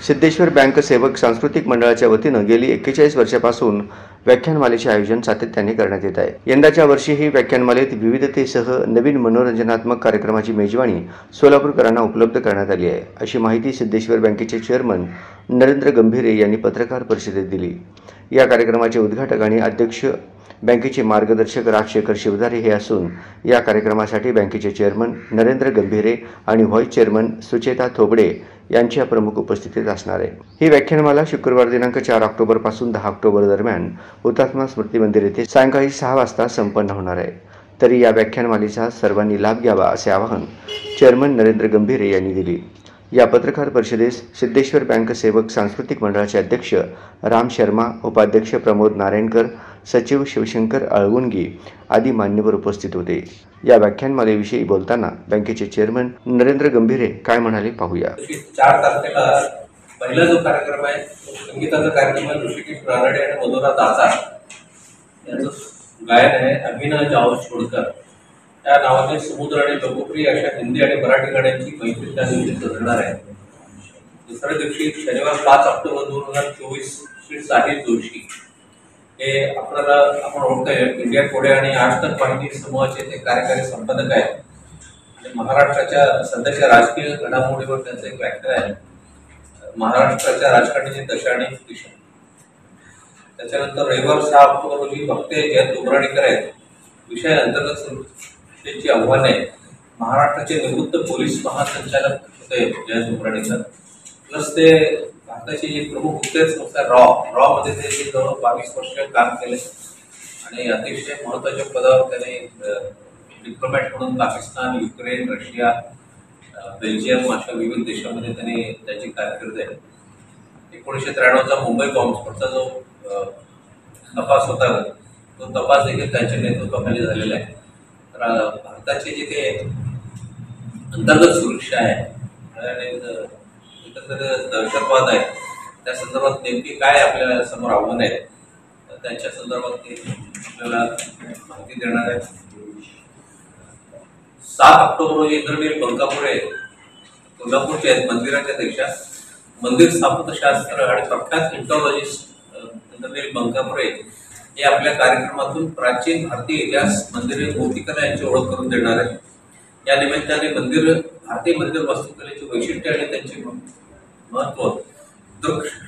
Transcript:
Siddheshwar bank सेवक सांस्कृतिक मंडळाच्या वतीनं गेली 41 वर्षापासून व्याख्यानमालेचे आयोजन सातत्याने करण्यात येत आहे। यंदाच्या वर्षीही व्याख्यानमालेत विविधतेसह नवीन मनोरंजनात्मक कार्यक्रमाची मेजवानी सोलापूरकरांना उपलब्ध करण्यात आली आहे, अशी माहिती सिद्धेश्वर बँकेचे चेअरमन नरेंद्र गंभीरे यांनी पत्रकार परिषदेत दिली। या कार्यक्रमाचे उद्घाटक आणि अध्यक्ष बँकेचे मार्गदर्शक राजशेखर शिवधारे हे असून या कार्यक्रमासाठी बँकेचे चेअरमन नरेंद्र गंभीरे आणि व्हाईस चेअरमन सुचेता थोबडे यांच्या प्रमुख उपस्थितीत असणार आहे। ही व्याख्यानमाला शुक्रवार दिनांक 4 ऑक्टोबर पासून 10 ऑक्टोबर दरम्यान हुतात्मा स्मृती मंदिर येथे सायंकाळी 6 वाजता संपन्न होणार आहे। तरी या व्याख्यानमालेचा सर्वांनी लाभ घ्यावा असे आवाहन चेअरमन नरेंद्र गंभीरे यांनी दिले। या पत्रकार परिषदेस सिद्धेश्वर बँक सेवक सांस्कृतिक मंडळाचे अध्यक्ष राम शर्मा, उपाध्यक्ष प्रमोद नारायणकर, सचिव शिवशंकर अळवुणगी आदी मान्यवर उपस्थित होते। या व्याख्यानमालेविषयी बोलताना बँकेचे चेअरमन नरेंद्र गंभीरे काय म्हणाले पाहूया। 4 तारखेला पहिला जो कार्यक्रम आहे संगीताचा कार्यक्रम आहे। ऋषिकेश रानडे आणि मधुरा दाचा यांचं गायन आहे। अभिनव जावळ छोडकर या नावाचे समुद्र आणि लोकप्रिय अशा हिंदी आणि मराठी गाण्यांची मैफिल त्या दिवशी सजणार आहे। दुसऱ्या दिवशी शनिवार 5 ऑक्टोबर 2024 श्री साहिल जोशी हे आपण ओळखतोय, इंडिया टुडे आणि आज तक वाहिनी समूहाचे ते कार्यकारी संपादक आहेत आणि महाराष्ट्राच्या सध्याच्या राजकीय घडामोडीवर त्यांचं एक व्याख्यान आहे, महाराष्ट्राच्या राजकारणाची दशा आणि दिशा। त्याच्यानंतर रविवार 6 ऑक्टोबर रोजी वक्ते जयंत उमराणीकर आहेत। विषय अंतर्गत सुरक्षेची आव्हाने। महाराष्ट्राचे निवृत्त पोलीस महासंचालक होते जयंत उमराणीकर, प्लस ते भारताची जी प्रमुख गुप्तचर संस्था रॉ मध्ये ते जवळ 22 वर्ष काम केले आणि अतिशय महत्त्वाच्या पदावर त्यांनी डिप्लोमॅट म्हणून पाकिस्तान, युक्रेन, रशिया, बेल्जियम अशा विविध देशांमध्ये त्यांनी त्याची कारकीर्द आहे। 1993चा मुंबई बॉम्बस्फोटचा जो तपास होता तो तपास देखील त्यांच्या नेतृत्वाखाली झालेला आहे। तर भारताची जी काही अंतर्गत सुरक्षा आहे आणि दहशतवाद आहे त्या संदर्भात नेमकी काय आपल्या समोर आव्हानं आहेत त्यांच्या संदर्भात ते आपल्याला माहिती देणार आहे। 7 ऑक्टोबर रोजी इंद्रनील बंकापुरे कोल्हापूरचे आहेत, मंदिराच्या देशात मंदिर स्थापत्यशास्त्र आणि प्रख्यात इंटॉलॉजिस्ट इंद्रनील बंकापुरे हे आपल्या कार्यक्रमातून प्राचीन भारतीय इतिहास, मंदिरे, मूर्तिकला यांची ओळख करून देणार आहेत। या निमित्ताने भारतीय मंदिर वास्तुकलेची वैशिष्ट्ये आणि त्यांचे महत्व दृश्य